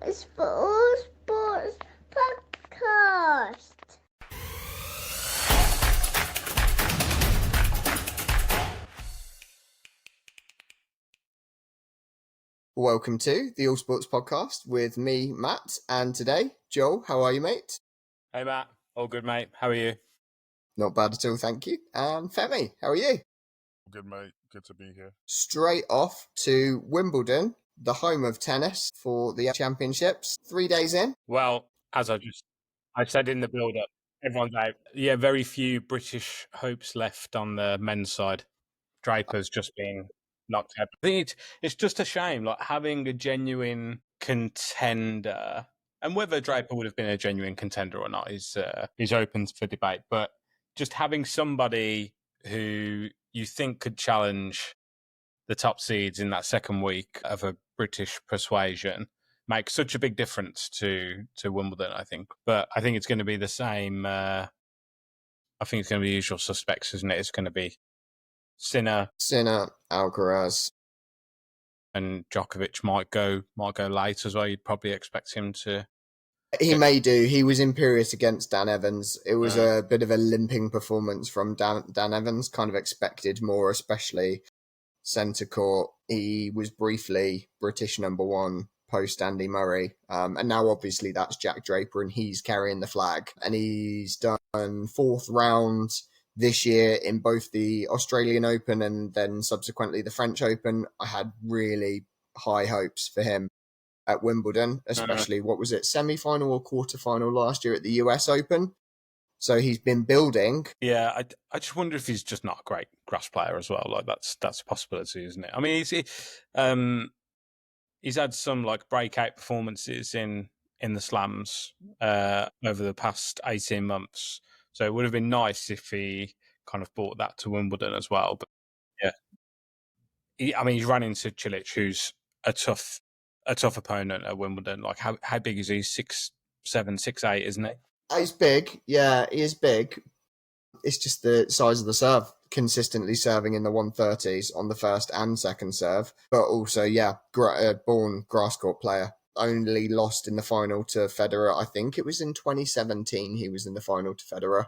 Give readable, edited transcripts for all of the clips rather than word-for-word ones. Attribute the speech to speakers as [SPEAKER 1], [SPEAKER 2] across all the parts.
[SPEAKER 1] Sports podcast.
[SPEAKER 2] Welcome to the All Sports podcast with me, Matt, and today, Joel. How are you, mate?
[SPEAKER 3] Hey, Matt. All good, mate. How are you?
[SPEAKER 2] Not bad at all, thank you. And Femi, how are you?
[SPEAKER 4] Good, mate. Good to be here.
[SPEAKER 2] Straight off to Wimbledon, the home of tennis for the championships. 3 days in.
[SPEAKER 3] Well, as I said in the build-up, everyone's out. Yeah, very few British hopes left on the men's side. Draper's just being knocked out. I think it's just a shame, like having a genuine contender, and whether Draper would have been a genuine contender or not is open for debate. But just having somebody who you think could challenge the top seeds in that second week of a British persuasion makes such a big difference to Wimbledon, I think. But I think it's going to be the same. I think it's going to be the usual suspects, isn't it? It's going to be Sinner,
[SPEAKER 2] Alcaraz,
[SPEAKER 3] and Djokovic might go late as well. You'd probably expect him to.
[SPEAKER 2] He may do. He was imperious against Dan Evans. It was a bit of a limping performance from Dan Evans. Kind of expected more, especially centre court. He was briefly British number one post Andy Murray. And now obviously that's Jack Draper and he's carrying the flag. And he's done fourth round this year in both the Australian Open and then subsequently the French Open. I had really high hopes for him at Wimbledon, especially, what was it, semi-final or quarter-final last year at the US Open. So he's been building.
[SPEAKER 3] Yeah, I just wonder if he's just not a great grass player as well. Like that's a possibility, isn't it? I mean, he's had some like breakout performances in the slams over the past 18 months. So it would have been nice if he kind of brought that to Wimbledon as well. But yeah, he's ran into Cilic, who's a tough opponent at Wimbledon. Like how big is he? 6'7", 6'8", isn't he?
[SPEAKER 2] He's big. Yeah, he is big. It's just the size of the serve. Consistently serving in the 130s on the first and second serve. But also, born grass court player. Only lost in the final to Federer. I think it was in 2017 he was in the final to Federer.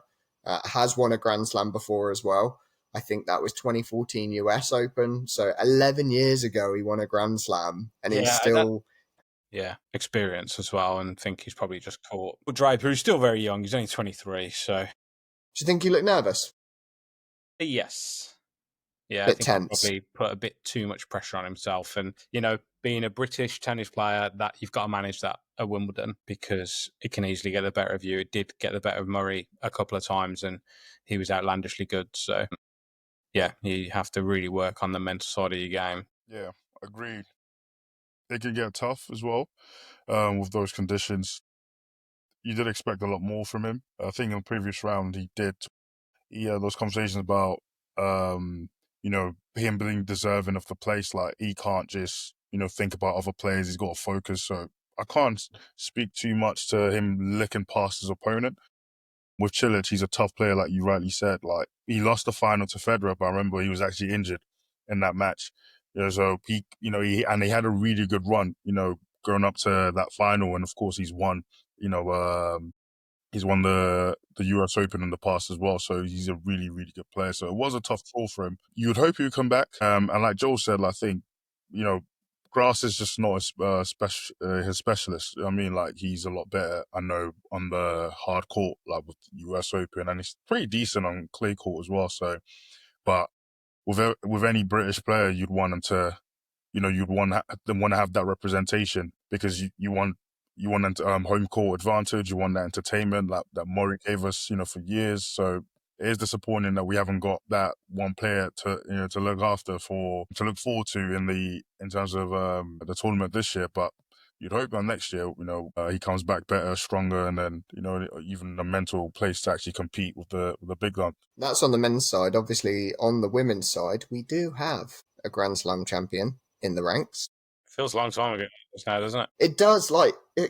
[SPEAKER 2] Has won a Grand Slam before as well. I think that was 2014 US Open. So 11 years ago he won a Grand Slam and he's still...
[SPEAKER 3] experience as well, and think he's probably just caught. But Draper, who's still very young, he's only 23, so...
[SPEAKER 2] Do you think he looked nervous?
[SPEAKER 3] Yes. Yeah,
[SPEAKER 2] bit
[SPEAKER 3] I think
[SPEAKER 2] tense.
[SPEAKER 3] He probably put a bit too much pressure on himself. And, being a British tennis player, that you've got to manage that at Wimbledon because it can easily get the better of you. It did get the better of Murray a couple of times and he was outlandishly good. So, yeah, you have to really work on the mental side of your game.
[SPEAKER 4] Yeah, agreed. It can get tough as well with those conditions. You did expect a lot more from him. I think in the previous round he had those conversations about, him being deserving of the place. Like he can't just, think about other players. He's got to focus. So I can't speak too much to him licking past his opponent. With Cilic, he's a tough player, like you rightly said. Like he lost the final to Federer, but I remember he was actually injured in that match. So he had a really good run, going up to that final, and of course he's won. He's won the US Open in the past as well, so he's a really, really good player. So it was a tough call for him. You would hope he would come back, and like Joel said, I think grass is just not his specialist. I mean, like he's a lot better, I know, on the hard court, like with US Open, and he's pretty decent on clay court as well. So, but with any British player, you'd want them to, you'd want them to have that representation because you want home court advantage, you want that entertainment like that Murray gave us, for years. So it is disappointing that we haven't got that one player to look forward to in terms of the tournament this year. But you'd hope that next year, he comes back better, stronger, and then, even a mental place to actually compete with the big gun.
[SPEAKER 2] That's on the men's side. Obviously, on the women's side, we do have a Grand Slam champion in the ranks.
[SPEAKER 3] Feels a long time ago now, doesn't it?
[SPEAKER 2] It does.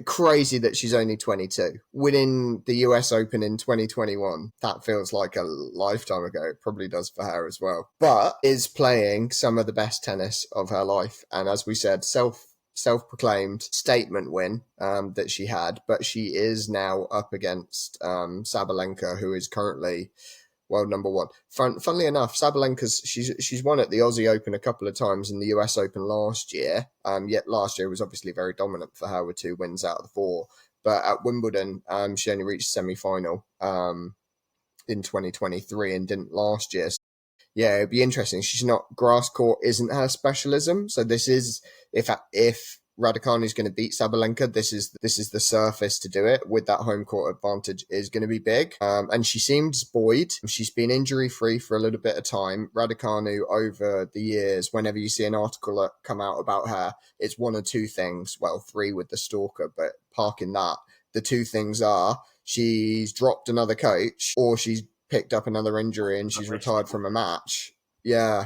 [SPEAKER 2] Crazy that she's only 22. Winning the US Open in 2021, that feels like a lifetime ago. It probably does for her as well. But is playing some of the best tennis of her life. And as we said, self-proclaimed statement win that she had, but she is now up against Sabalenka, who is currently world number one. Funnily enough, Sabalenka's she's won at the Aussie Open a couple of times and the US Open last year. Yet last year was obviously very dominant for her with 2 wins out of the 4. But at Wimbledon, she only reached semi-final in 2023 and didn't last year. So, yeah, it'd be interesting. She's not, grass court isn't her specialism. So this is, if Raducanu is going to beat Sabalenka, this is the surface to do it with. That home court advantage is going to be big. And she seems buoyed. She's been injury free for a little bit of time. Raducanu, over the years, whenever you see an article come out about her, it's 1 or 2 things. Well, 3 with the stalker, but parking that. The 2 things are she's dropped another coach or she's picked up another injury and she's retired from a match. Yeah.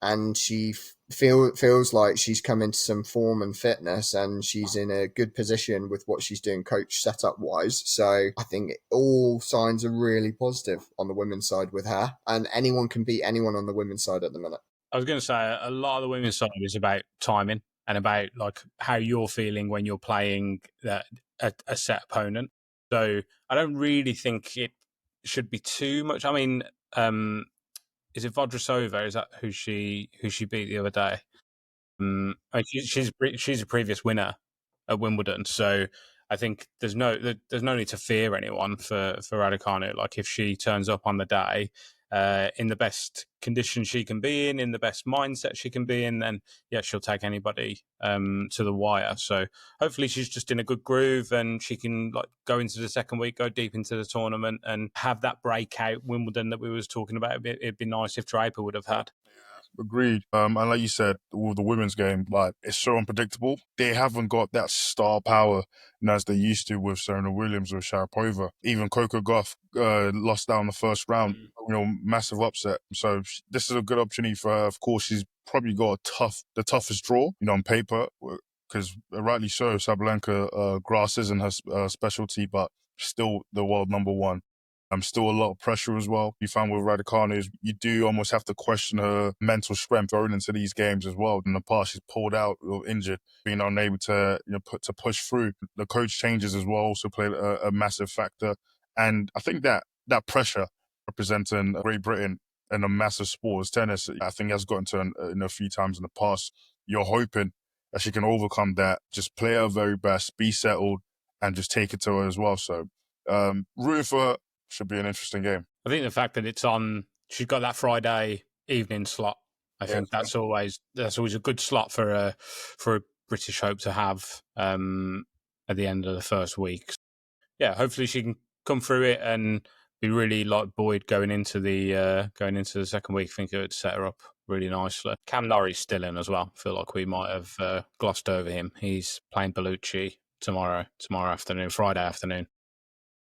[SPEAKER 2] And she feels like she's come into some form and fitness and she's in a good position with what she's doing coach setup wise. So I think all signs are really positive on the women's side with her, and anyone can beat anyone on the women's side at the minute.
[SPEAKER 3] I was going to say a lot of the women's side is about timing and about like how you're feeling when you're playing a set opponent. So I don't really think it should be too much. I mean, is it Vondrousova? Is that who she beat the other day? She's a previous winner at Wimbledon, so I think there's no need to fear anyone for Raducanu. Like if she turns up on the day in the best condition she can be in the best mindset she can be in, then yeah, she'll take anybody to the wire. So hopefully she's just in a good groove and she can like go into the second week, go deep into the tournament and have that breakout Wimbledon that we was talking about. It'd be nice if Draper would have had.
[SPEAKER 4] Agreed. And like you said, with the women's game, like it's so unpredictable. They haven't got that star power as they used to with Serena Williams or Sharapova. Even Coco Gauff lost out in the first round. Massive upset. So this is a good opportunity for her. Of course, she's probably got the toughest draw, on paper, because rightly so, Sabalenka grass isn't her specialty, but still the world number one. Still a lot of pressure as well. You found with Raducanu is you do almost have to question her mental strength going into these games as well. In the past, she's pulled out or injured, being unable to push through. The coach changes as well also played a massive factor. And I think that pressure representing Great Britain in a massive sport as tennis, I think has gotten to a few times in the past. You're hoping that she can overcome that, just play her very best, be settled, and just take it to her as well. So rooting for her. Should be an interesting game.
[SPEAKER 3] I think the fact that it's on, she's got that Friday evening slot. I think that's always a good slot for a British hope to have at the end of the first week. Yeah, hopefully she can come through it and be really like buoyed going into the second week. I think it would set her up really nicely. Cam Norrie's still in as well. I feel like we might have glossed over him. He's playing Bellucci tomorrow afternoon, Friday afternoon.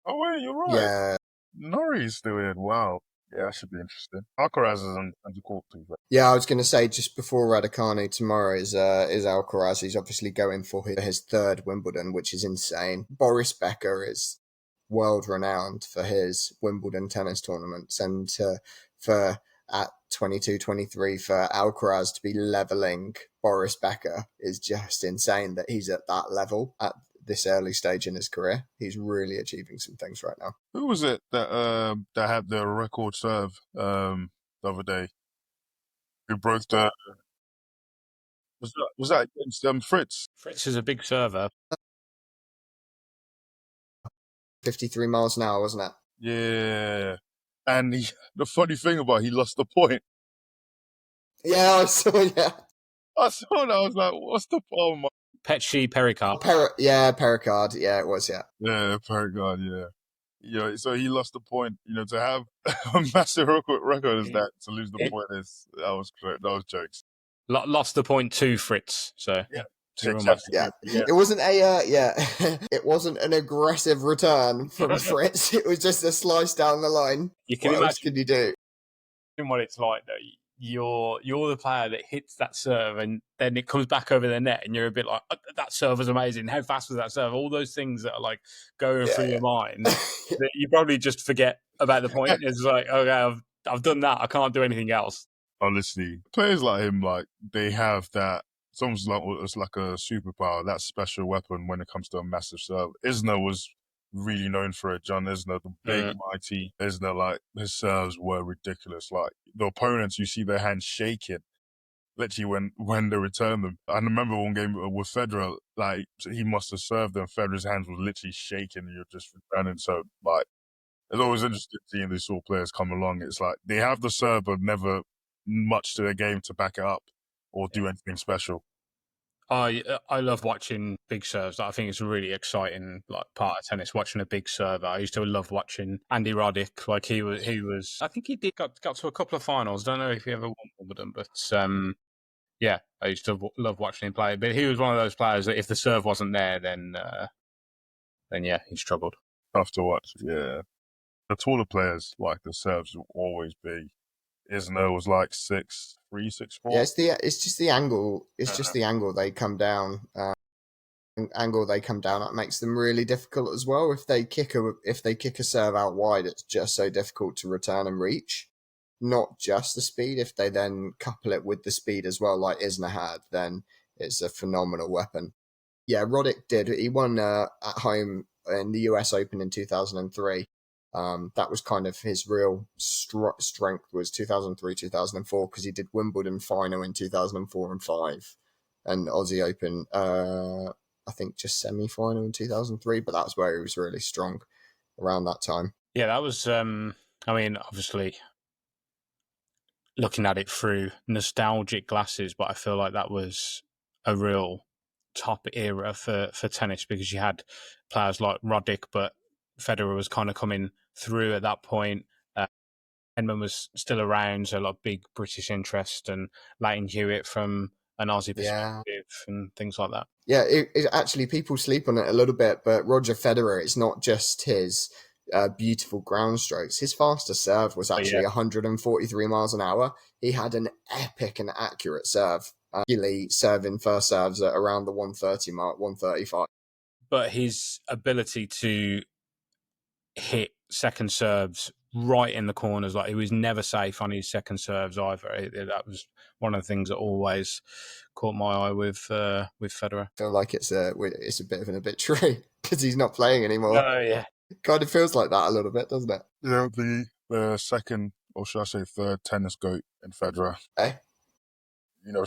[SPEAKER 4] Oh wait, you're right.
[SPEAKER 2] Yeah.
[SPEAKER 4] Norrie's still in. Wow. Yeah, that should be interesting. Alcaraz is on the court too. But...
[SPEAKER 2] Yeah, I was going to say just before Raducanu tomorrow is Alcaraz. He's obviously going for his 3rd Wimbledon, which is insane. Boris Becker is world renowned for his Wimbledon tennis tournaments, and for at 22-23 for Alcaraz to be leveling Boris Becker is just insane that he's at that level at this early stage in his career. He's really achieving some things right now.
[SPEAKER 4] Who was it that had the record serve the other day? Who broke the... Was that against Fritz?
[SPEAKER 3] Fritz is a big server.
[SPEAKER 2] 53 miles an hour, wasn't it?
[SPEAKER 4] Yeah. And the funny thing about he lost the point.
[SPEAKER 2] Yeah, I saw, yeah.
[SPEAKER 4] I saw that. I was like, what's the problem?
[SPEAKER 3] Petchi Pericard.
[SPEAKER 2] Pericard. Yeah, it was, yeah.
[SPEAKER 4] Yeah, Pericard, yeah. Yeah, so he lost the point. To have a massive record as that, to lose the point that was jokes.
[SPEAKER 3] Lost the point to Fritz, so...
[SPEAKER 4] Yeah.
[SPEAKER 2] Yeah. It wasn't it wasn't an aggressive return from Fritz. It was just a slice down the line. What else could you do?
[SPEAKER 3] What it's like though. You're the player that hits that serve and then it comes back over the net and you're a bit like, that serve was amazing. How fast was that serve? All those things that are like going through your mind that you probably just forget about the point. It's like, okay, I've done that. I can't do anything else.
[SPEAKER 4] Honestly, players like him, like they have that It's almost like it's like a superpower, that special weapon when it comes to a massive serve. Isner was really known for it. John Isner, the big, mighty Isner, like his serves were ridiculous. Like the opponents, you see their hands shaking literally when they return them. I remember one game with Federer, like he must have served and Federer's hands was literally shaking and you're just returning. So like it's always interesting seeing these sort of players come along. It's like they have the serve but never much to their game to back it up or do anything special.
[SPEAKER 3] I love watching big serves. I think it's a really exciting like part of tennis. Watching a big server. I used to love watching Andy Roddick. Like he was. I think he got to a couple of finals. Don't know if he ever won Wimbledon, but yeah, I used to love watching him play. But he was one of those players that if the serve wasn't there, then yeah, he struggled.
[SPEAKER 4] Tough to watch. Yeah, the taller players like the serves will always be. Isner was like 6'3", 6'4".
[SPEAKER 2] Yeah, it's just the angle. It's just the angle they come down. Angle they come down at makes them really difficult as well. If they kick a serve out wide, it's just so difficult to return and reach. Not just the speed. If they then couple it with the speed as well, like Isner had, then it's a phenomenal weapon. Yeah, Roddick did. He won at home in the US Open in 2003. That was kind of his real strength was 2003, 2004, because he did Wimbledon final in 2004 and 5 and Aussie Open, I think just semi-final in 2003, but that's where he was really strong around that time.
[SPEAKER 3] Yeah, that was, I mean, obviously looking at it through nostalgic glasses, but I feel like that was a real top era for tennis because you had players like Roddick, but Federer was kind of coming through at that point. Edmund was still around, so a lot of big British interest, and Leighton Hewitt from an Aussie perspective and things like that.
[SPEAKER 2] Yeah, it actually people sleep on it a little bit, but Roger Federer, it's not just his beautiful ground strokes. His fastest serve was actually 143 miles an hour. He had an epic and accurate serve. Really serving first serves at around the 130 mark, 135.
[SPEAKER 3] But his ability to hit second serves right in the corners, like he was never safe on his second serves either. That was one of the things that always caught my eye with Federer.
[SPEAKER 2] I feel like it's a bit of an obituary because he's not playing anymore.
[SPEAKER 3] Oh yeah,
[SPEAKER 2] it kind of feels like that a little bit, doesn't it?
[SPEAKER 4] Yeah, the second, or should I say third tennis GOAT in Federer.
[SPEAKER 2] Hey,
[SPEAKER 4] so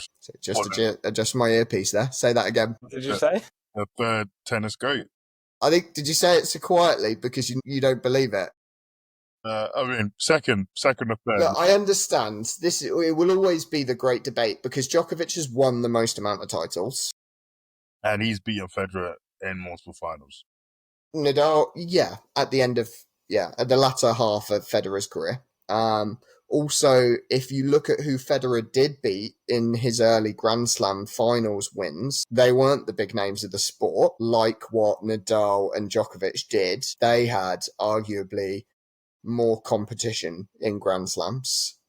[SPEAKER 2] adjust my earpiece there. Say that again.
[SPEAKER 3] What did you say?
[SPEAKER 4] The third tennis GOAT.
[SPEAKER 2] I think. Did you say it so quietly because you don't believe it?
[SPEAKER 4] I mean, second or third.
[SPEAKER 2] Look, I understand. It will always be the great debate because Djokovic has won the most amount of titles.
[SPEAKER 4] And he's beaten Federer in multiple finals.
[SPEAKER 2] Nadal, at the latter half of Federer's career. Also, if you look at who Federer did beat in his early Grand Slam finals wins, they weren't the big names of the sport, like what Nadal and Djokovic did. They had arguably more competition in Grand Slams.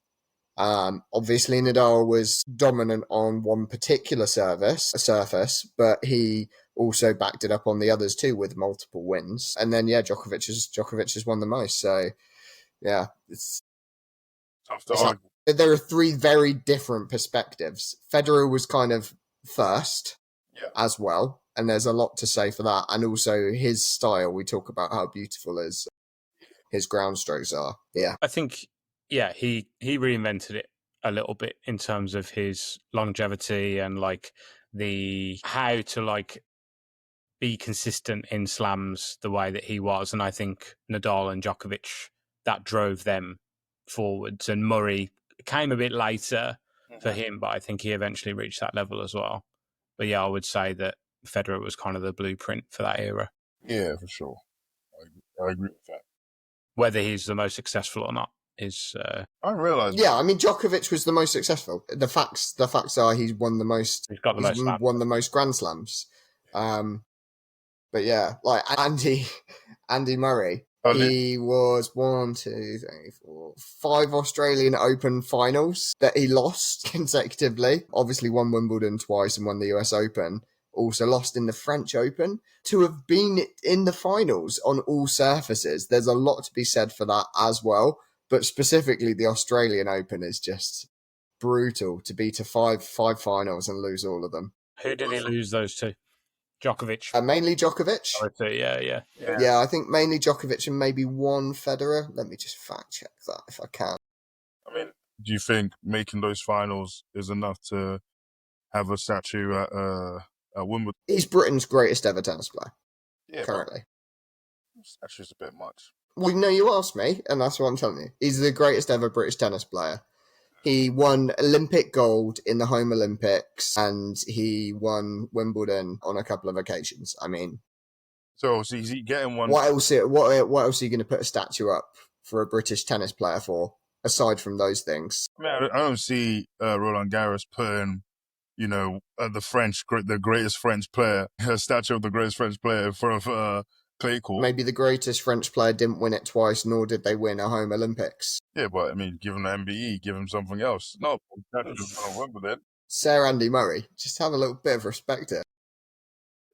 [SPEAKER 2] Obviously, Nadal was dominant on one particular surface, but he also backed it up on the others too with multiple wins. And then, Djokovic has won the most. So, it's
[SPEAKER 4] tough to argue.
[SPEAKER 2] There are three very different perspectives. Federer was kind of first as well, and there's a lot to say for that. And also his style, we talk about how beautiful his ground strokes are. Yeah.
[SPEAKER 3] I think, he reinvented it a little bit in terms of his longevity and like how to like be consistent in slams the way that he was. And I think Nadal and Djokovic, that drove them forwards, and Murray came a bit later for him, but I think he eventually reached that level as well. But I would say that Federer was kind of the blueprint for that era. Yeah,
[SPEAKER 4] for sure. I agree with that.
[SPEAKER 3] Whether he's the most successful or not is...
[SPEAKER 4] I realise.
[SPEAKER 2] Yeah, I mean, Djokovic was the most successful. The facts are he's won the most...
[SPEAKER 3] He's got the most slams.
[SPEAKER 2] Won the most Grand Slams. But like Andy Murray, he was 5 Australian Open finals that he lost consecutively. Obviously won Wimbledon twice and won the US Open. Also lost in the French Open. To have been in the finals on all surfaces, there's a lot to be said for that as well. But specifically the Australian Open is just brutal to be to five finals and lose all of them.
[SPEAKER 3] Who did he lose those to? Djokovic.
[SPEAKER 2] Mainly Djokovic.
[SPEAKER 3] I would say, yeah.
[SPEAKER 2] Yeah, I think mainly Djokovic and maybe one Federer. Let me just fact check that if I can.
[SPEAKER 4] I mean, do you think making those finals is enough to have a statue at Wimbledon?
[SPEAKER 2] He's Britain's greatest ever tennis player.
[SPEAKER 4] Yeah,
[SPEAKER 2] currently.
[SPEAKER 4] Statue's a bit much.
[SPEAKER 2] Well, no, you asked me, and that's what I'm telling you. He's the greatest ever British tennis player. He won Olympic gold in the home Olympics, and he won Wimbledon on a couple of occasions. I mean,
[SPEAKER 4] so is he getting one?
[SPEAKER 2] What else are you going to put a statue up for a British tennis player for, aside from those things?
[SPEAKER 4] I mean, I don't see Roland Garros putting, the greatest French player, a statue of the greatest French player in front of clay court.
[SPEAKER 2] Maybe the greatest French player didn't win it twice, nor did they win a home Olympics.
[SPEAKER 4] Yeah, but I mean, give him the MBE, give him something else. No, Wimbledon.
[SPEAKER 2] Sir Andy Murray, just have a little bit of respect here.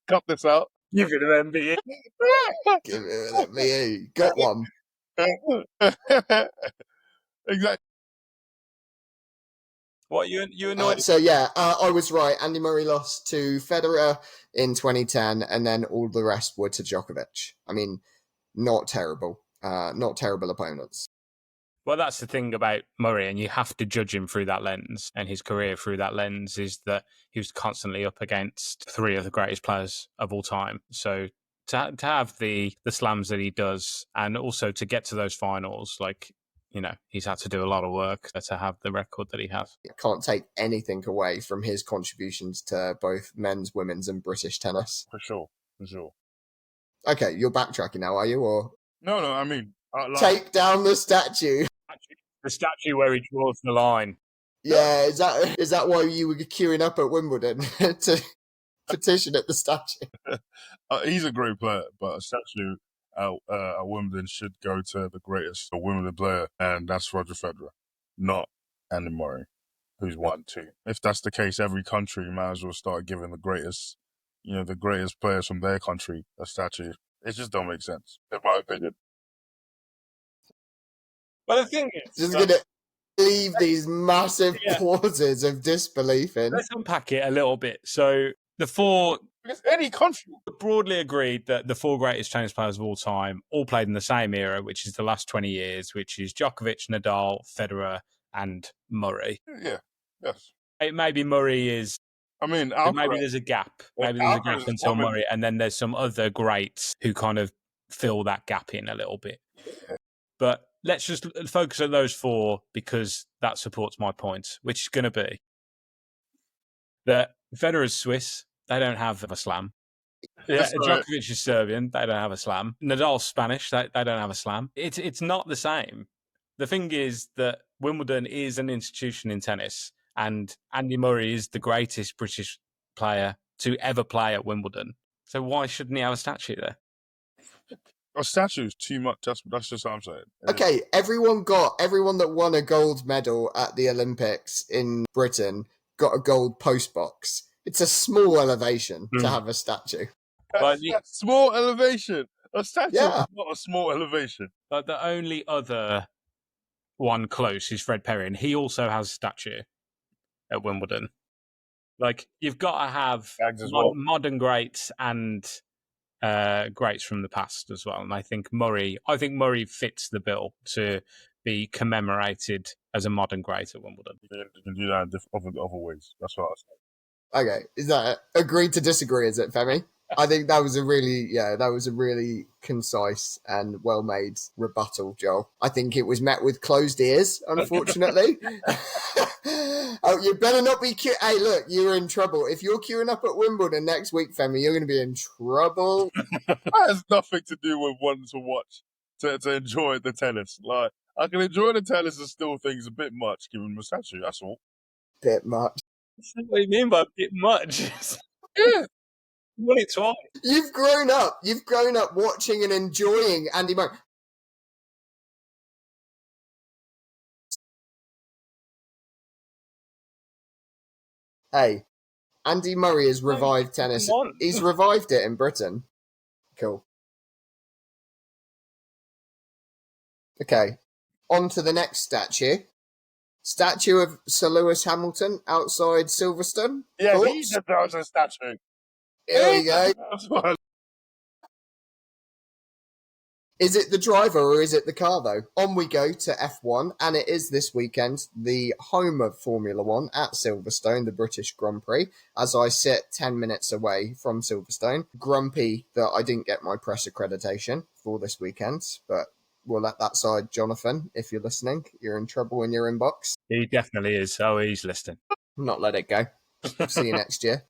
[SPEAKER 4] Cut this out.
[SPEAKER 3] Give it an MBE.
[SPEAKER 2] Give it an MBE. Got one.
[SPEAKER 4] Exactly.
[SPEAKER 3] What, you annoyed?
[SPEAKER 2] I was right. Andy Murray lost to Federer in 2010, and then all the rest were to Djokovic. I mean, not terrible. Not terrible opponents.
[SPEAKER 3] Well, that's the thing about Murray, and you have to judge him through that lens, and his career through that lens is that he was constantly up against three of the greatest players of all time. So to have the slams that he does, and also to get to those finals, he's had to do a lot of work to have the record that he has.
[SPEAKER 2] I can't take anything away from his contributions to both men's, women's, and British tennis.
[SPEAKER 4] For sure.
[SPEAKER 2] Okay, you're backtracking now, are you? Or
[SPEAKER 4] no, I mean...
[SPEAKER 2] take down the statue.
[SPEAKER 3] The statue where he draws the line.
[SPEAKER 2] Yeah, is that why you were queuing up at Wimbledon to petition at the statue?
[SPEAKER 4] He's a great player, but a statue at Wimbledon should go to the greatest Wimbledon player, and that's Roger Federer, not Andy Murray, who's won two. If that's the case, every country might as well start giving the greatest players from their country a statue. It just don't make sense, in my opinion.
[SPEAKER 3] But the thing is,
[SPEAKER 2] just going to leave these massive pauses of disbelief in.
[SPEAKER 3] Let's unpack it a little bit. So
[SPEAKER 4] because any country
[SPEAKER 3] broadly agreed that the four greatest tennis players of all time all played in the same era, which is the last 20 years, which is Djokovic, Nadal, Federer, and Murray.
[SPEAKER 4] Yeah, yes.
[SPEAKER 3] Maybe Murray is...
[SPEAKER 4] I mean,
[SPEAKER 3] maybe there's a gap. Maybe there's a gap until Murray, and then there's some other greats who kind of fill that gap in a little bit.
[SPEAKER 4] Yeah.
[SPEAKER 3] But let's just focus on those four because that supports my point, which is going to be that Federer's Swiss, they don't have a slam. Yeah, Djokovic is Serbian, they don't have a slam. Nadal's Spanish, they don't have a slam. It's not the same. The thing is that Wimbledon is an institution in tennis, and Andy Murray is the greatest British player to ever play at Wimbledon. So why shouldn't he have a statue there?
[SPEAKER 4] A statue is too much. That's just what I'm saying.
[SPEAKER 2] Okay, everyone that won a gold medal at the Olympics in Britain got a gold postbox. It's a small elevation to have a statue.
[SPEAKER 4] That's small elevation. A statue is not a small elevation.
[SPEAKER 3] But the only other one close is Fred Perry, and he also has a statue at Wimbledon. You've got to have modern greats and greats from the past as well. And I think Murray fits the bill to be commemorated as a modern great at Wimbledon.
[SPEAKER 4] You can do that in other ways. That's what I was saying.
[SPEAKER 2] Okay, is that agreed to disagree? Is it, Femi? I think that was a really concise and well-made rebuttal, Joel. I think it was met with closed ears, unfortunately. Oh, you better not be Hey, look, you're in trouble. If you're queuing up at Wimbledon next week, Femi, you're going to be in trouble.
[SPEAKER 4] That has nothing to do with wanting to watch, to enjoy the tennis. I can enjoy the tennis and still think it's a bit much, giving them a statue, that's all.
[SPEAKER 2] Bit much.
[SPEAKER 3] What do you mean by a bit much?
[SPEAKER 4] Yeah.
[SPEAKER 3] What it's twice.
[SPEAKER 2] You've grown up watching and enjoying Andy Murray. Hey, Andy Murray has revived tennis. He's revived it in Britain. Cool. Okay, on to the next statue. Statue of Sir Lewis Hamilton outside Silverstone.
[SPEAKER 4] Yeah,
[SPEAKER 2] Thoughts?
[SPEAKER 4] he deserves a statue.
[SPEAKER 2] Here we go.
[SPEAKER 4] That's what
[SPEAKER 2] Is it the driver or is it the car, though? On we go to F1, and it is this weekend, the home of Formula One at Silverstone, the British Grand Prix, as I sit 10 minutes away from Silverstone. Grumpy that I didn't get my press accreditation for this weekend, but we'll let that side, Jonathan, if you're listening. You're in trouble in your inbox.
[SPEAKER 3] He definitely is. Oh, he's listening.
[SPEAKER 2] Not let it go. See you next year.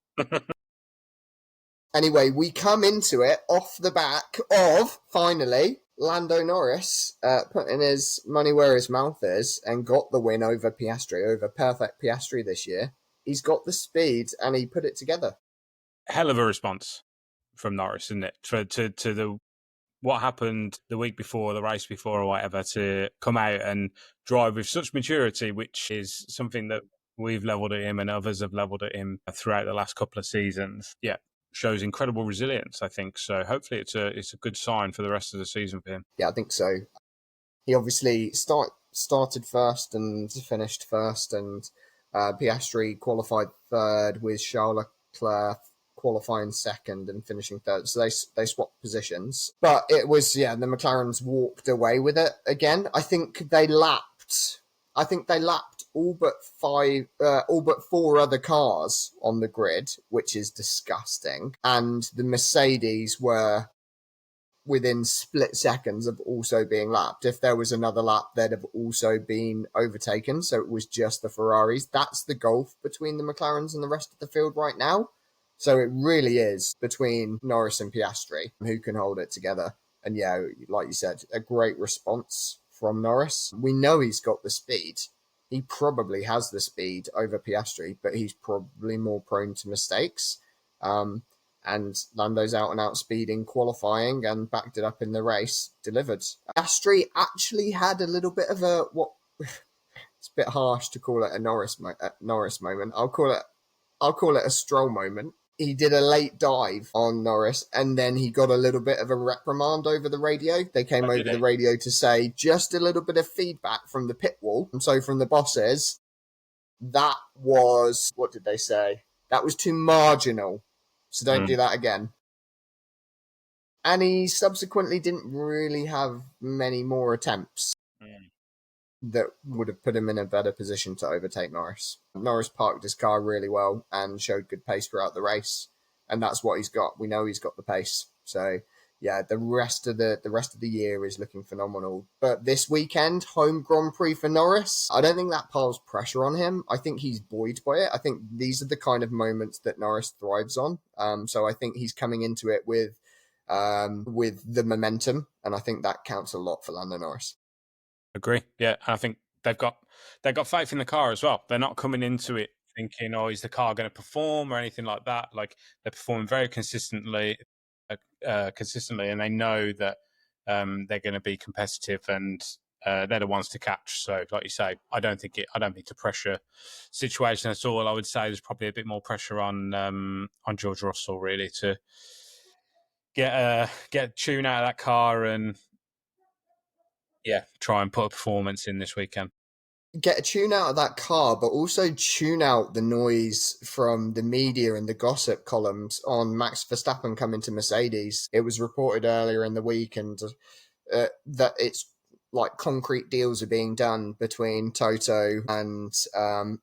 [SPEAKER 2] Anyway, we come into it off the back of, finally, Lando Norris putting his money where his mouth is and got the win over Piastri, over perfect Piastri this year. He's got the speed and he put it together.
[SPEAKER 3] Hell of a response from Norris, isn't it? To the what happened the week before, the race before or whatever, to come out and drive with such maturity, which is something that we've levelled at him and others have levelled at him throughout the last couple of seasons. Yeah. Shows incredible resilience, I think. So hopefully it's a good sign for the rest of the season for him.
[SPEAKER 2] Yeah, I think so. He obviously started first and finished first, and Piastri qualified third with Charles Leclerc qualifying second and finishing third. So they swapped positions. But it was, the McLarens walked away with it again. I think they lapped all but four other cars on the grid, which is disgusting. And the Mercedes were within split seconds of also being lapped. If there was another lap, they'd have also been overtaken. So it was just the Ferraris. That's the gulf between the McLarens and the rest of the field right now. So it really is between Norris and Piastri who can hold it together. And yeah, like you said, a great response from Norris. We know he's got the speed. He probably has the speed over Piastri, but he's probably more prone to mistakes. And Lando's out and out speed in qualifying and backed it up in the race, delivered. Piastri actually had a little bit of it's a bit harsh to call it a Norris moment. I'll call it a Stroll moment. He did a late dive on Norris, and then he got a little bit of a reprimand over the radio. They came over the radio to say just a little bit of feedback from the pit wall. And so from the bosses, that was, what did they say? That was too marginal. So don't do that again. And he subsequently didn't really have many more attempts that would have put him in a better position to overtake Norris. Norris parked his car really well and showed good pace throughout the race, and that's what he's got. We know he's got the pace. So yeah, the rest of the year is looking phenomenal. But this weekend, home Grand Prix for Norris, I don't think that piles pressure on him. I think he's buoyed by it. I think these are the kind of moments that Norris thrives on. So I think he's coming into it with the momentum, and I think that counts a lot for Lando Norris.
[SPEAKER 3] Agree. Yeah, I think they've got faith in the car as well. They're not coming into it thinking, "Oh, is the car going to perform?" or anything like that. Like, they're performing very consistently, and they know that they're going to be competitive, and they're the ones to catch. So, like you say, I don't think it's a pressure situation at all. I would say there's probably a bit more pressure on George Russell really to get tune out of that car and try and put a performance in this weekend.
[SPEAKER 2] Get a tune out of that car, but also tune out the noise from the media and the gossip columns on Max Verstappen coming to Mercedes. It was reported earlier in the week, and that it's like concrete deals are being done between Toto and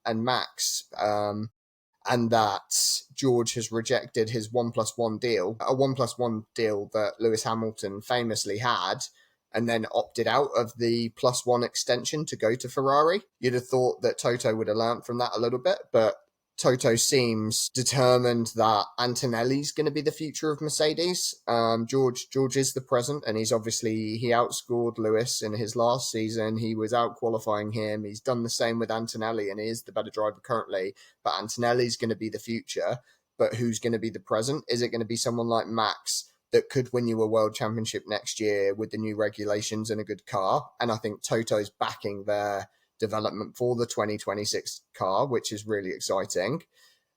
[SPEAKER 2] Max, and that George has rejected his 1+1 deal, a 1+1 deal that Lewis Hamilton famously had, and then opted out of the +1 extension to go to Ferrari. You'd have thought that Toto would have learnt from that a little bit, but Toto seems determined that Antonelli's going to be the future of Mercedes. George is the present, and he outscored Lewis in his last season. He was out qualifying him. He's done the same with Antonelli, and he is the better driver currently. But Antonelli's going to be the future. But who's going to be the present? Is it going to be someone like Max that could win you a world championship next year with the new regulations and a good car? And I think Toto's backing their development for the 2026 car, which is really exciting.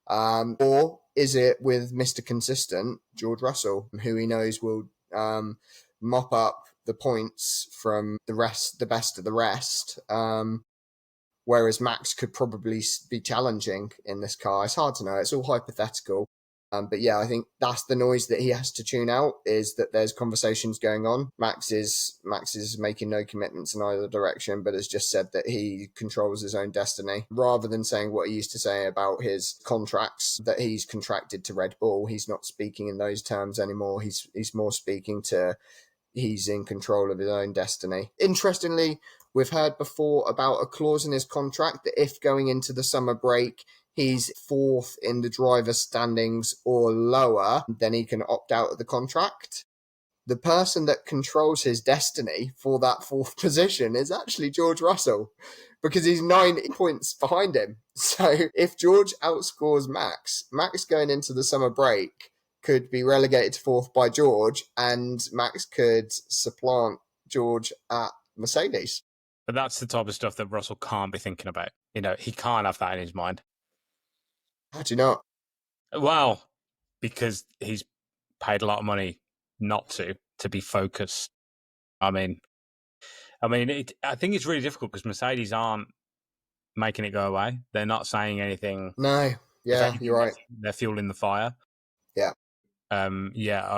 [SPEAKER 2] Or is it with Mr. Consistent, George Russell, who he knows will mop up the points from the best of the rest, whereas Max could probably be challenging in this car. It's hard to know. It's all hypothetical. But yeah, I think that's the noise that he has to tune out, is that there's conversations going on. Max is making no commitments in either direction, but has just said that he controls his own destiny. Rather than saying what he used to say about his contracts, that he's contracted to Red Bull, he's not speaking in those terms anymore. He's more speaking to he's in control of his own destiny. Interestingly, we've heard before about a clause in his contract that if going into the summer break he's fourth in the driver's standings or lower, then he can opt out of the contract. The person that controls his destiny for that fourth position is actually George Russell, because he's 9 points behind him. So if George outscores Max going into the summer break could be relegated to fourth by George, and Max could supplant George at Mercedes.
[SPEAKER 3] But that's the type of stuff that Russell can't be thinking about. He can't have that in his mind.
[SPEAKER 2] How do you know?
[SPEAKER 3] Well, because he's paid a lot of money not to be focused. I think it's really difficult because Mercedes aren't making it go away. They're not saying anything.
[SPEAKER 2] No, yeah,
[SPEAKER 3] anything,
[SPEAKER 2] you're right.
[SPEAKER 3] They're fueling the fire.
[SPEAKER 2] Yeah.
[SPEAKER 3] I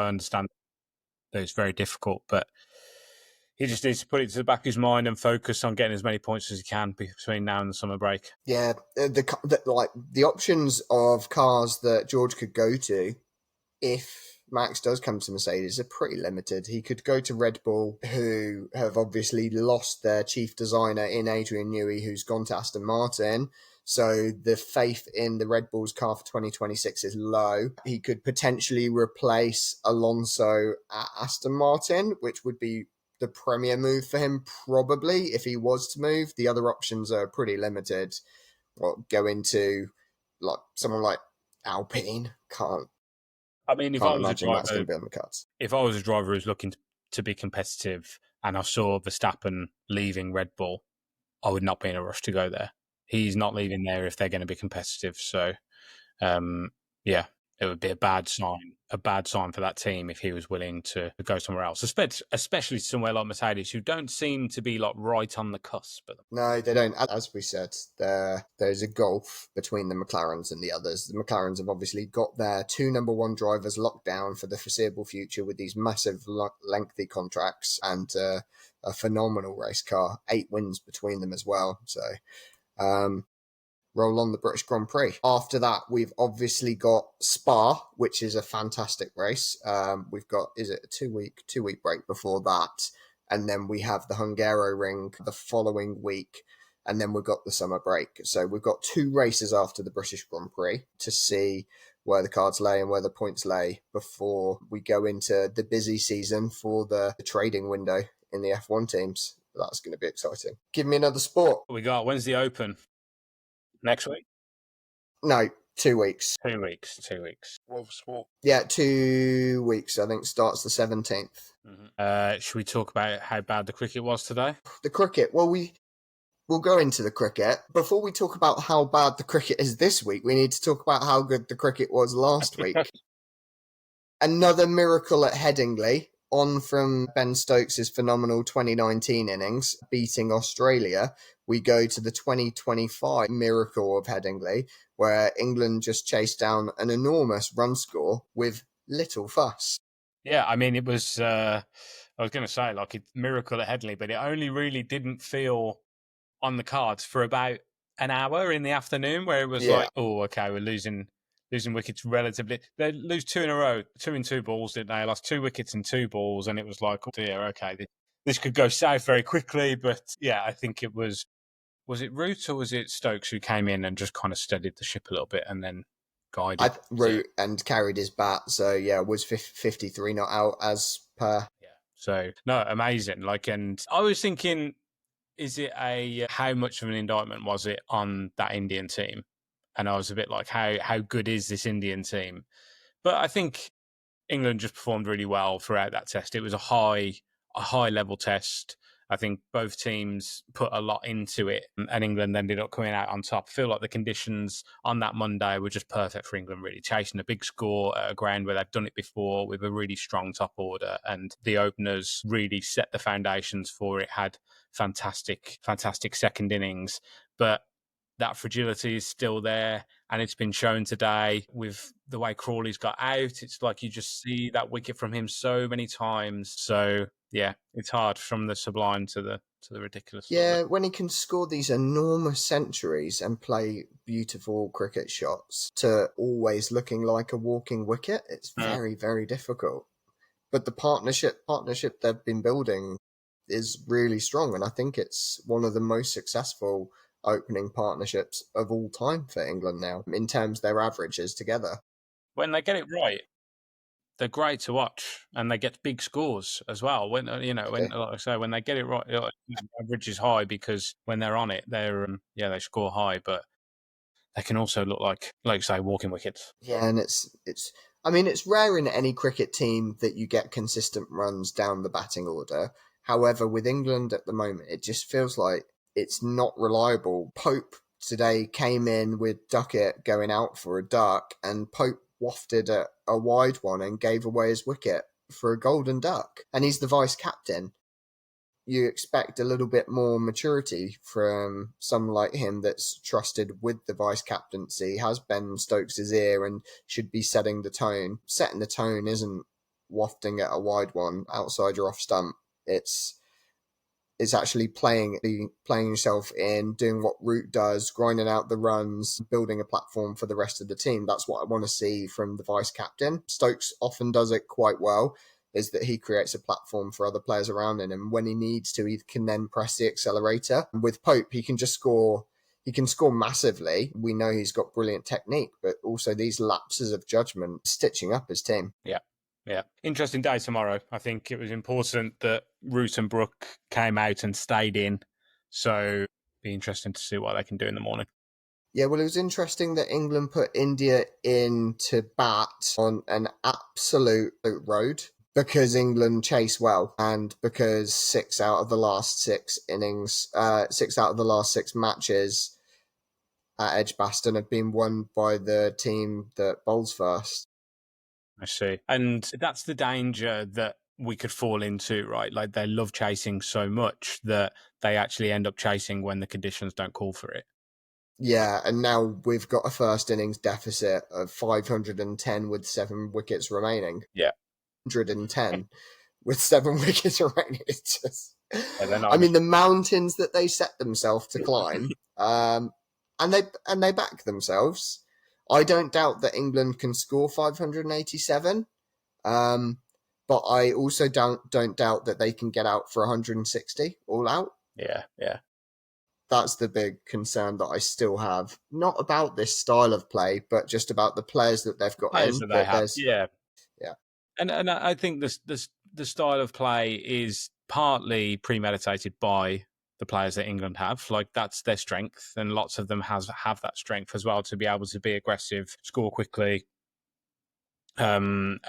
[SPEAKER 3] understand that it's very difficult, but he just needs to put it to the back of his mind and focus on getting as many points as he can between now and the summer break.
[SPEAKER 2] Yeah, the options of cars that George could go to if Max does come to Mercedes are pretty limited. He could go to Red Bull, who have obviously lost their chief designer in Adrian Newey, who's gone to Aston Martin. So the faith in the Red Bull's car for 2026 is low. He could potentially replace Alonso at Aston Martin, which would be the premier move for him, probably, if he was to move. The other options are pretty limited. Go into someone like Alpine.
[SPEAKER 3] If I was a driver,
[SPEAKER 2] that's going to be on the cards.
[SPEAKER 3] If I was a driver who's looking to be competitive and I saw Verstappen leaving Red Bull, I would not be in a rush to go there. He's not leaving there if they're going to be competitive. So, it would be a bad sign for that team if he was willing to go somewhere else, especially somewhere like Mercedes, who don't seem to be right on the cusp.
[SPEAKER 2] No, they don't. As we said, there's a gulf between the McLarens and the others. The McLarens have obviously got their 2 number 1 drivers locked down for the foreseeable future with these massive, lengthy contracts and a phenomenal race car. 8 wins between them as well. So, roll on the British Grand Prix. After that, we've obviously got Spa, which is a fantastic race. We've got, is it a 2-week break before that? And then we have the Hungaroring the following week. And then we've got the summer break. So we've got 2 races after the British Grand Prix to see where the cards lay and where the points lay before we go into the busy season for the trading window in the F1 teams. That's going to be exciting. Give me another sport.
[SPEAKER 3] When's the Open? Next week?
[SPEAKER 2] No, 2 weeks.
[SPEAKER 3] 2 weeks. 2 weeks.
[SPEAKER 4] What sport?
[SPEAKER 2] Yeah, 2 weeks. I think starts the 17th.
[SPEAKER 3] Mm-hmm. Should we talk about how bad the cricket was today?
[SPEAKER 2] The cricket. Well, we'll go into the cricket. Before we talk about how bad the cricket is this week, we need to talk about how good the cricket was last week. Another miracle at Headingley, on from Ben Stokes' phenomenal 2019 innings, beating Australia. We go to the 2025 miracle of Headingley, where England just chased down an enormous run score with little fuss.
[SPEAKER 3] Yeah, it was, I was going to say, a miracle at Headingley, but it only really didn't feel on the cards for about an hour in the afternoon, where it was we're losing wickets relatively. They lose 2 in a row, 2 in 2 balls, didn't they? Lost 2 wickets in 2 balls, and it was like, oh dear, okay, this could go south very quickly. But yeah, I think it was it Root or was it Stokes who came in and just kind of steadied the ship a little bit and then guided?
[SPEAKER 2] Root and carried his bat, so yeah, was 53 not out as per.
[SPEAKER 3] Yeah, so no, amazing. And I was thinking, is it how much of an indictment was it on that Indian team? And I was a bit like, how good is this Indian team? But I think England just performed really well throughout that test. It was a high level test. I think both teams put a lot into it, and England ended up coming out on top. I feel like the conditions on that Monday were just perfect for England, really, chasing a big score at a ground where they've done it before with a really strong top order, and the openers really set the foundations for it, had fantastic second innings. but that fragility is still there, and it's been shown today with the way Crawley's got out. It's like you just see that wicket from him so many times. So yeah, it's hard from the sublime to the ridiculous.
[SPEAKER 2] Yeah, when he can score these enormous centuries and play beautiful cricket shots to always looking like a walking wicket, it's very, very difficult. But the partnership they've been building is really strong, and I think it's one of the most successful opening partnerships of all time for England now, in terms of their averages together.
[SPEAKER 3] When they get it right, they're great to watch, and they get big scores as well. When like I say, when they get it right, average is high because when they're on it, they're they score high, but they can also look like you say, walking wickets.
[SPEAKER 2] Yeah, and it's rare in any cricket team that you get consistent runs down the batting order. However, with England at the moment, it just feels like it's not reliable. Pope today came in with Duckett going out for a duck, and Pope wafted a wide one and gave away his wicket for a golden duck. And he's the vice captain. You expect a little bit more maturity from someone like him that's trusted with the vice captaincy, has Ben Stokes' ear, and should be setting the tone. Setting the tone isn't wafting at a wide one outside your off stump. It's actually playing yourself in, doing what Root does, grinding out the runs, building a platform for the rest of the team. That's what I want to see from the vice captain. Stokes often does it quite well, is that he creates a platform for other players around him, and when he needs to, he can then press the accelerator. With Pope, he can just score. He can score massively. We know he's got brilliant technique, but also these lapses of judgment stitching up his team.
[SPEAKER 3] Yeah. Interesting day tomorrow. I think it was important that Root and Brook came out and stayed in. So it'll be interesting to see what they can do in the morning.
[SPEAKER 2] Yeah, well, it was interesting that England put India in to bat on an absolute road because England chase well, and because 6 out of the last 6 innings, 6 out of the last 6 matches at Edgbaston have been won by the team that bowls first.
[SPEAKER 3] I see. And that's the danger that we could fall into, right? Like, they love chasing so much that they actually end up chasing when the conditions don't call for it.
[SPEAKER 2] Yeah, and now we've got a first innings deficit of 510 with 7 wickets remaining.
[SPEAKER 3] Yeah.
[SPEAKER 2] 110 with 7 wickets remaining. It's just... I mean, the mountains that they set themselves to climb, and they back themselves. I don't doubt that England can score 587, but I also don't doubt that they can get out for 160 all out.
[SPEAKER 3] Yeah.
[SPEAKER 2] That's the big concern that I still have. Not about this style of play, but just about the players that they've got in.
[SPEAKER 3] That they have. Yeah. And I think the style of play is partly premeditated by the players that England have. Like, that's their strength, and lots of them have that strength as well, to be able to be aggressive, score quickly, and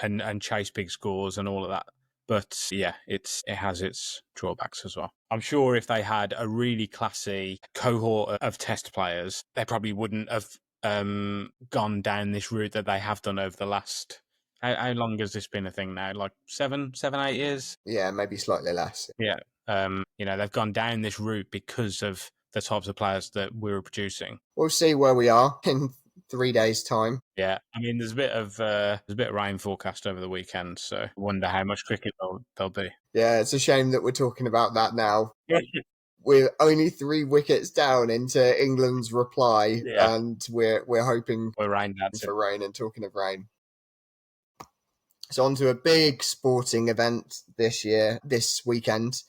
[SPEAKER 3] chase big scores and all of that. But yeah, it has its drawbacks as well. I'm sure if they had a really classy cohort of test players, they probably wouldn't have gone down this route that they have done over the last... How long has this been a thing now? Like 7, 8 years?
[SPEAKER 2] Yeah, maybe slightly less.
[SPEAKER 3] Yeah. They've gone down this route because of the types of players that we were producing.
[SPEAKER 2] We'll see where we are in 3 days' time.
[SPEAKER 3] Yeah, I mean, there's a bit of rain forecast over the weekend, so I wonder how much cricket there'll be.
[SPEAKER 2] Yeah, it's a shame that we're talking about that now. We're only 3 wickets down into England's reply, and we're hoping for rain and talking of rain. So on to a big sporting event this weekend.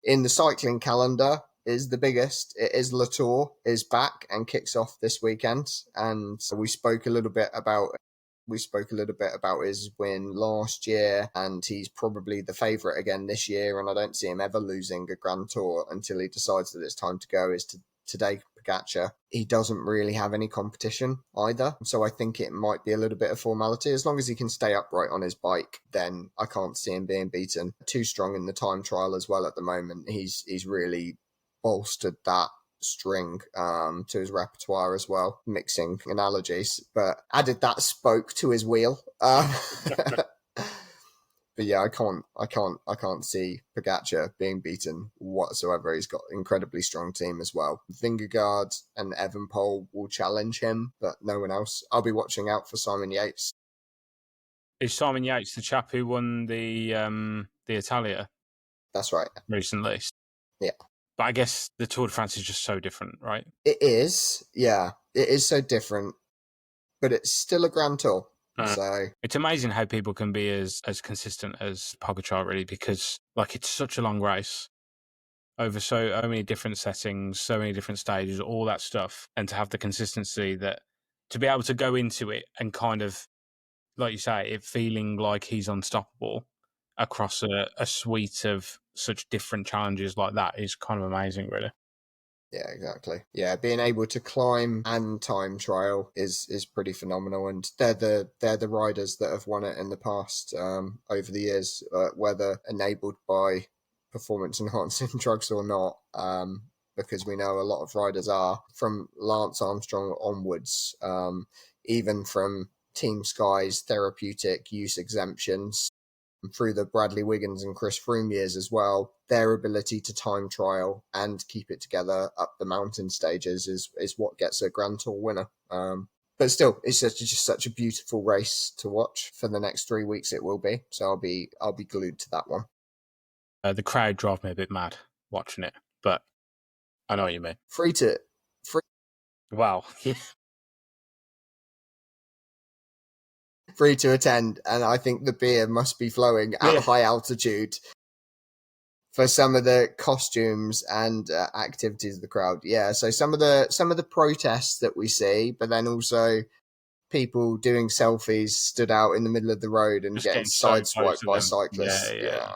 [SPEAKER 2] In the cycling calendar is the biggest. It is Latour is back and kicks off this weekend. And we spoke a little bit about his win last year, and he's probably the favourite again this year. And I don't see him ever losing a Grand Tour until he decides that it's time to go. Today, Pogacar. He doesn't really have any competition either, so I think it might be a little bit of formality. As long as he can stay upright on his bike, then I can't see him being beaten. Too strong in the time trial as well at the moment. He's really bolstered that string to his repertoire as well, mixing analogies, but added that spoke to his wheel. But yeah, I can't see Pogacar being beaten whatsoever. He's got an incredibly strong team as well. Vingegaard and Evenepoel will challenge him, but no one else. I'll be watching out for Simon Yates.
[SPEAKER 3] Is Simon Yates the chap who won the Italia
[SPEAKER 2] That's right.
[SPEAKER 3] recently?
[SPEAKER 2] Yeah.
[SPEAKER 3] But I guess the Tour de France is just so different, right?
[SPEAKER 2] It is, yeah. It is so different, but it's still a Grand Tour. So
[SPEAKER 3] it's amazing how people can be as consistent as Pogacar, really, because like it's such a long race over so many different settings, so many different stages, all that stuff, and to have the consistency that to be able to go into it and kind of, like you say, it feeling like he's unstoppable across a suite of such different challenges like that is kind of amazing, really.
[SPEAKER 2] yeah, exactly. Yeah, being able to climb and time trial is pretty phenomenal, and they're the riders that have won it in the past over the years, whether enabled by performance enhancing drugs or not. Because we know a lot of riders are, from Lance Armstrong onwards, even from Team Sky's therapeutic use exemptions through the Bradley Wiggins and Chris Froome years as well, their ability to time trial and keep it together up the mountain stages is what gets a Grand Tour winner. But still, it's just such a beautiful race to watch for the next 3 weeks. It will be, so I'll be glued to that one.
[SPEAKER 3] The crowd drive me a bit mad watching it, but I know what you mean.
[SPEAKER 2] Free.
[SPEAKER 3] Wow.
[SPEAKER 2] Free to attend, and I think the beer must be flowing at high altitude for some of the costumes and activities of the crowd. Yeah, so some of the protests that we see, but then also people doing selfies stood out in the middle of the road and
[SPEAKER 3] Just
[SPEAKER 2] getting
[SPEAKER 3] so
[SPEAKER 2] sideswiped by
[SPEAKER 3] them.
[SPEAKER 2] cyclists.
[SPEAKER 3] Yeah.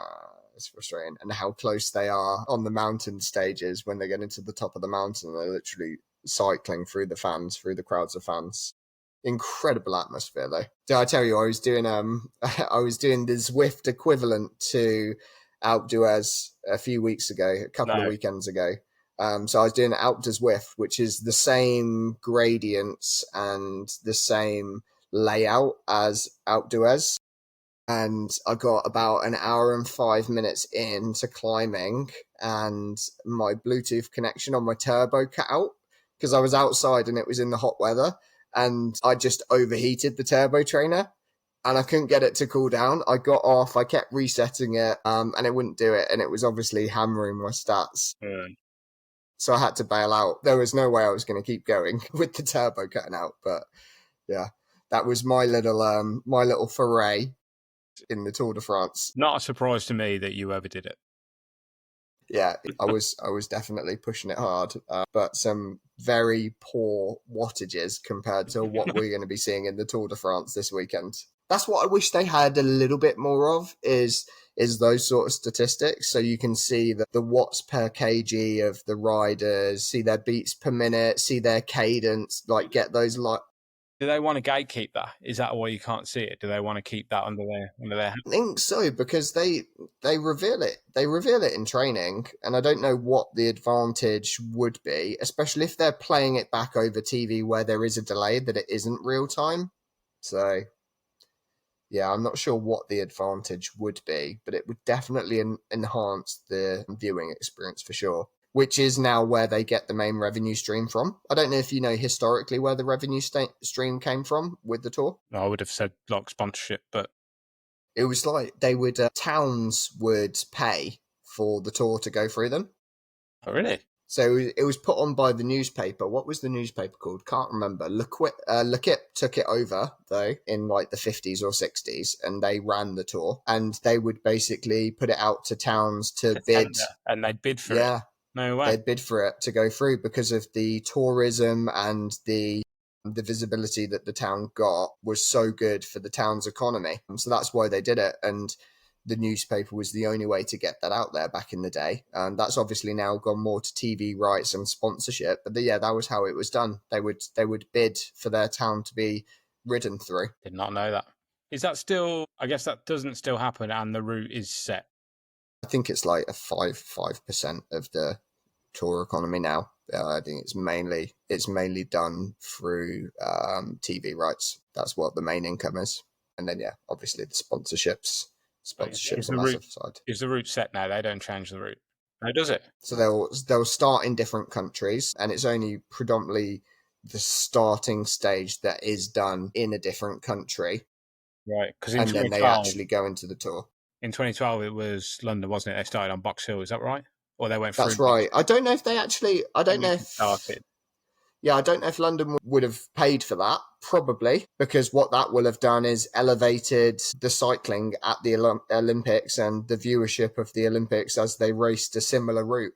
[SPEAKER 2] It's frustrating. And how close they are on the mountain stages when they get into the top of the mountain. They're literally cycling through the fans, through the crowds of fans. Incredible atmosphere, though. Did I tell you I was doing I was doing the Zwift equivalent to Alpe d'Huez a few weeks ago, a couple of weekends ago. So I was doing Alpe d'Huez, which is the same gradients and the same layout as Alpe d'Huez. And I got about an hour and 5 minutes into climbing, and my Bluetooth connection on my turbo cut out because I was outside and it was in the hot weather. And I just overheated the turbo trainer and I couldn't get it to cool down. I got off, I kept resetting it, and it wouldn't do it. And it was obviously hammering my stats. So I had to bail out. There was no way I was going to keep going with the turbo cutting out. But yeah, that was my little foray in the Tour de France.
[SPEAKER 3] Not a surprise to me that you ever did it.
[SPEAKER 2] Yeah, I was definitely pushing it hard, but some very poor wattages compared to what we're going to be seeing in the Tour de France this weekend. That's what I wish they had a little bit more of, is those sort of statistics, so you can see the watts per kg of the riders, see their beats per minute, see their cadence, like get those
[SPEAKER 3] Do they want to gatekeep that? Is that why you can't see it? Do they want to keep that under their hand?
[SPEAKER 2] I think so, because they reveal it. They reveal it in training, and I don't know what the advantage would be, especially if they're playing it back over TV where there is a delay, that it isn't real time. So, yeah, I'm not sure what the advantage would be, but it would definitely enhance the viewing experience for sure, which is now where they get the main revenue stream from. I don't know if you know historically where the revenue stream came from with the Tour.
[SPEAKER 3] I would have said like sponsorship, but
[SPEAKER 2] it was like they would towns would pay for the Tour to go through them.
[SPEAKER 3] Oh, really?
[SPEAKER 2] So it was put on by the newspaper. What was the newspaper called? Can't remember. L'Equipe took it over, though, in like the 50s or 60s, and they ran the Tour. And they would basically put it out to towns to bid.
[SPEAKER 3] And they'd bid for it?
[SPEAKER 2] Yeah.
[SPEAKER 3] No way.
[SPEAKER 2] They'd bid for it to go through because of the tourism, and the visibility that the town got was so good for the town's economy. So that's why they did it. And the newspaper was the only way to get that out there back in the day. And that's obviously now gone more to TV rights and sponsorship. But yeah, that was how it was done. They would bid for their town to be ridden through.
[SPEAKER 3] Did not know that. Is that still, I guess that doesn't still happen and the route is set?
[SPEAKER 2] I think it's like a 5% of the Tour economy now. I think it's mainly done through TV rights. That's what the main income is. And then, yeah, obviously the sponsorships Sponsorship's a massive side.
[SPEAKER 3] Is the route set now? They don't change the route. No, does it?
[SPEAKER 2] So they'll start in different countries, and it's only predominantly the starting stage that is done in a different country.
[SPEAKER 3] Right, because
[SPEAKER 2] and then they actually go into the tour.
[SPEAKER 3] In 2012, it was London, wasn't it? They started on Box Hill, is that right? Or they went through.
[SPEAKER 2] That's right. I don't know if they actually. I don't know if.
[SPEAKER 3] Started.
[SPEAKER 2] Yeah, I don't know if London would have paid for that. Probably, because what that will have done is elevated the cycling at the Olympics and the viewership of the Olympics as they raced a similar route.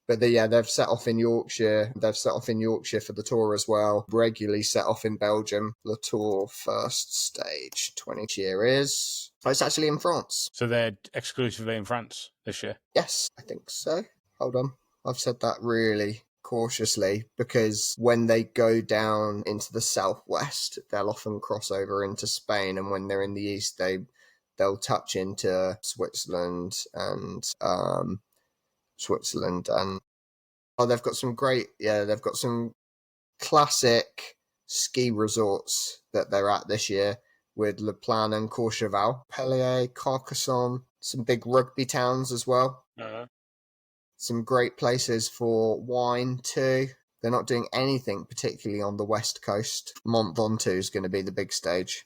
[SPEAKER 2] But they've set off in Yorkshire. They've set off in Yorkshire for the Tour as well. Regularly set off in Belgium. The Tour first stage 20 year is. Oh, it's actually in France.
[SPEAKER 3] So they're exclusively in France this year?
[SPEAKER 2] Yes, I think so. Hold on. I've said that really cautiously because when they go down into the southwest, they'll often cross over into Spain, and when they're in the east, they'll touch into Switzerland and they've got some classic ski resorts that they're at this year with Le Plan and Courchevel, Pellier, Carcassonne, some big rugby towns as well. Some great places for wine too. They're not doing anything particularly on the west coast. Mont Ventoux is going to be the big stage.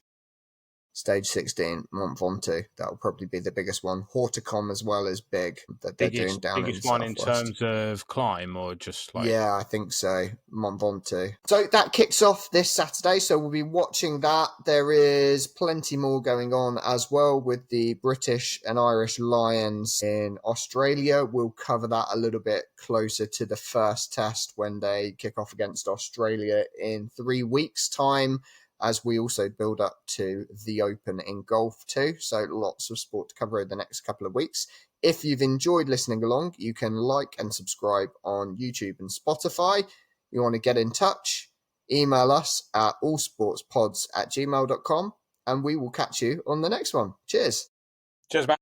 [SPEAKER 2] Stage 16, Mont Ventoux. That'll probably be the biggest one. Hautacom as well is big. That they're doing down in the
[SPEAKER 3] biggest one in
[SPEAKER 2] southwest.
[SPEAKER 3] terms of climb or just like...
[SPEAKER 2] Yeah, I think so. Mont Ventoux. So that kicks off this Saturday, so we'll be watching that. There is plenty more going on as well with the British and Irish Lions in Australia. We'll cover that a little bit closer to the first test when they kick off against Australia in 3 weeks' time, as we also build up to the Open in golf too. So lots of sport to cover over the next couple of weeks. If you've enjoyed listening along, you can like and subscribe on YouTube and Spotify. You want to get in touch, email us at allsportspods@gmail.com, and we will catch you on the next one. Cheers.
[SPEAKER 3] Cheers, man.